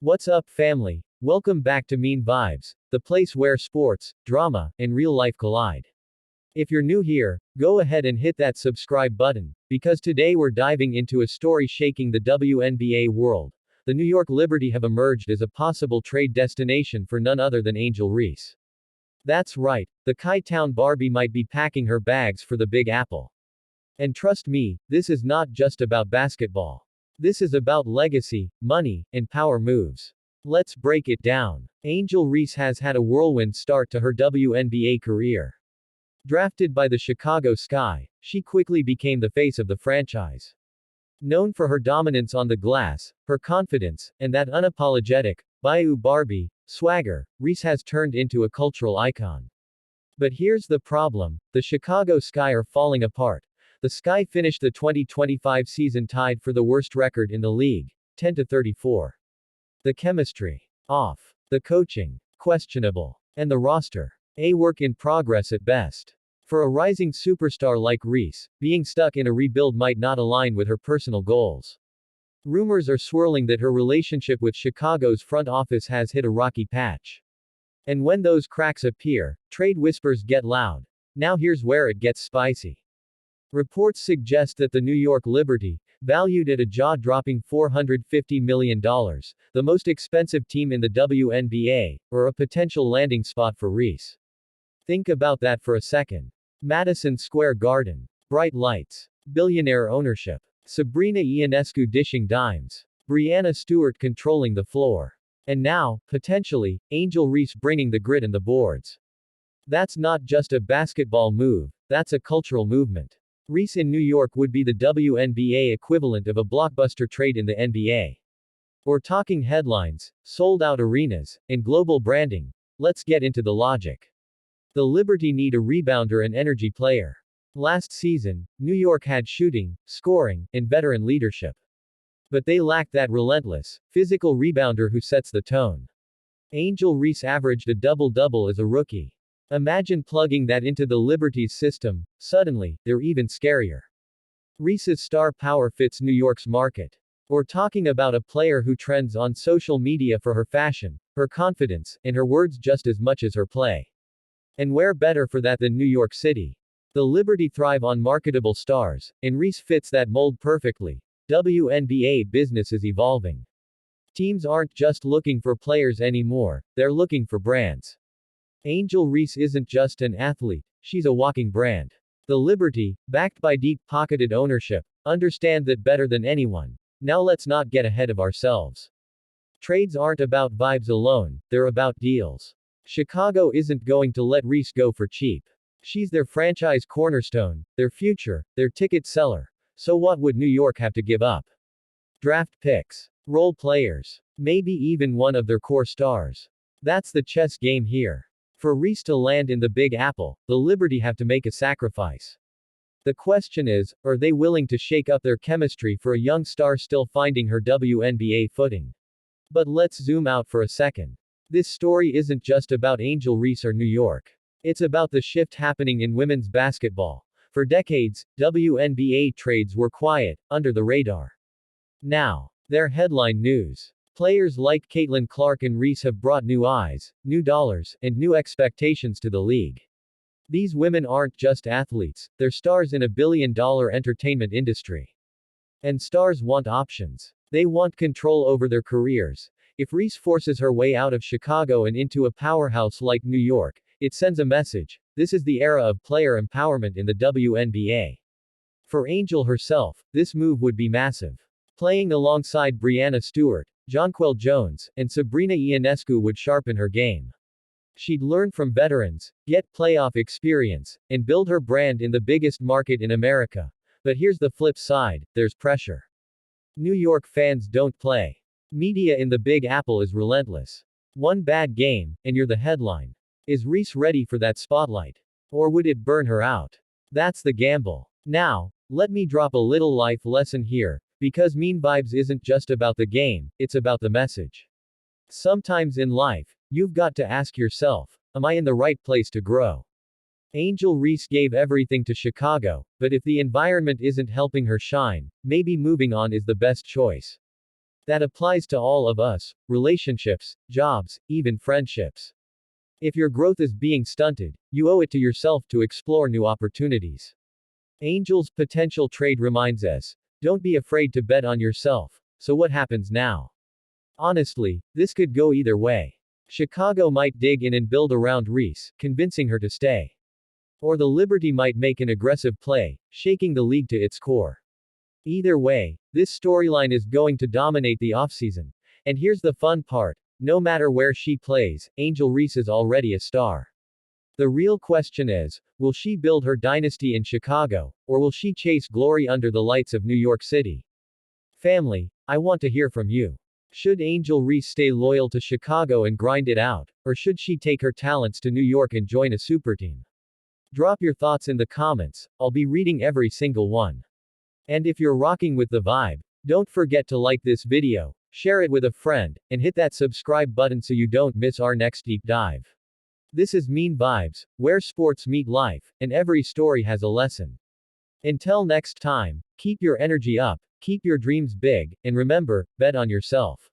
What's up, family? Welcome back to Mene Vibes, the place where sports, drama, and real life collide. If you're new here, go ahead and hit that subscribe button, because today we're diving into a story shaking the WNBA world. The New York Liberty have emerged as a possible trade destination for none other than Angel Reese. That's right, the Chi-Town Barbie might be packing her bags for the Big Apple. And trust me, this is not just about basketball. This is about legacy, money, and power moves. Let's break it down. Angel Reese has had a whirlwind start to her WNBA career. Drafted by the Chicago Sky, she quickly became the face of the franchise. Known for her dominance on the glass, her confidence, and that unapologetic, Bayou Barbie, swagger, Reese has turned into a cultural icon. But here's the problem, the Chicago Sky are falling apart. The Sky finished the 2025 season tied for the worst record in the league, 10-34. The chemistry, off. The coaching, questionable. And the roster, a work in progress at best. For a rising superstar like Reese, being stuck in a rebuild might not align with her personal goals. Rumors are swirling that her relationship with Chicago's front office has hit a rocky patch. And when those cracks appear, trade whispers get loud. Now here's where it gets spicy. Reports suggest that the New York Liberty, valued at a jaw-dropping $450 million, the most expensive team in the WNBA, are a potential landing spot for Reese. Think about that for a second. Madison Square Garden. Bright lights. Billionaire ownership. Sabrina Ionescu dishing dimes. Breanna Stewart controlling the floor. And now, potentially, Angel Reese bringing the grit and the boards. That's not just a basketball move, that's a cultural movement. Reese in New York would be the WNBA equivalent of a blockbuster trade in the NBA. We're talking headlines, sold-out arenas, and global branding. Let's get into the logic. The Liberty need a rebounder and energy player. Last season, New York had shooting, scoring, and veteran leadership. But they lacked that relentless, physical rebounder who sets the tone. Angel Reese averaged a double-double as a rookie. Imagine plugging that into the Liberty's system, suddenly, they're even scarier. Reese's star power fits New York's market. We're talking about a player who trends on social media for her fashion, her confidence, and her words just as much as her play. And where better for that than New York City? The Liberty thrive on marketable stars, and Reese fits that mold perfectly. WNBA business is evolving. Teams aren't just looking for players anymore, they're looking for brands. Angel Reese isn't just an athlete, she's a walking brand. The Liberty, backed by deep-pocketed ownership, understand that better than anyone. Now let's not get ahead of ourselves. Trades aren't about vibes alone, they're about deals. Chicago isn't going to let Reese go for cheap. She's their franchise cornerstone, their future, their ticket seller. So what would New York have to give up? Draft picks, role players, maybe even one of their core stars. That's the chess game here. For Reese to land in the Big Apple, the Liberty have to make a sacrifice. The question is, are they willing to shake up their chemistry for a young star still finding her WNBA footing? But let's zoom out for a second. This story isn't just about Angel Reese or New York. It's about the shift happening in women's basketball. For decades, WNBA trades were quiet, under the radar. Now, they're headline news. Players like Caitlin Clark and Reese have brought new eyes, new dollars, and new expectations to the league. These women aren't just athletes, they're stars in a billion-dollar entertainment industry. And stars want options. They want control over their careers. If Reese forces her way out of Chicago and into a powerhouse like New York, it sends a message. This is the era of player empowerment in the WNBA. For Angel herself, this move would be massive. Playing alongside Breanna Stewart, Jonquel Jones, and Sabrina Ionescu would sharpen her game. She'd learn from veterans, get playoff experience, and build her brand in the biggest market in America. But here's the flip side, there's pressure. New York fans don't play. Media in the Big Apple is relentless. One bad game, and you're the headline. Is Reese ready for that spotlight? Or would it burn her out? That's the gamble. Now, let me drop a little life lesson here. Because Mene Vibes isn't just about the game, it's about the message. Sometimes in life, you've got to ask yourself, am I in the right place to grow? Angel Reese gave everything to Chicago, but if the environment isn't helping her shine, maybe moving on is the best choice. That applies to all of us, relationships, jobs, even friendships. If your growth is being stunted, you owe it to yourself to explore new opportunities. Angel's potential trade reminds us, don't be afraid to bet on yourself. So what happens now? Honestly, this could go either way. Chicago might dig in and build around Reese, convincing her to stay. Or the Liberty might make an aggressive play, shaking the league to its core. Either way, this storyline is going to dominate the offseason. And here's the fun part. No matter where she plays, Angel Reese is already a star. The real question is, will she build her dynasty in Chicago, or will she chase glory under the lights of New York City? Family, I want to hear from you. Should Angel Reese stay loyal to Chicago and grind it out, or should she take her talents to New York and join a super team? Drop your thoughts in the comments, I'll be reading every single one. And if you're rocking with the vibe, don't forget to like this video, share it with a friend, and hit that subscribe button so you don't miss our next deep dive. This is Mene Vibes, where sports meet life, and every story has a lesson. Until next time, keep your energy up, keep your dreams big, and remember, bet on yourself.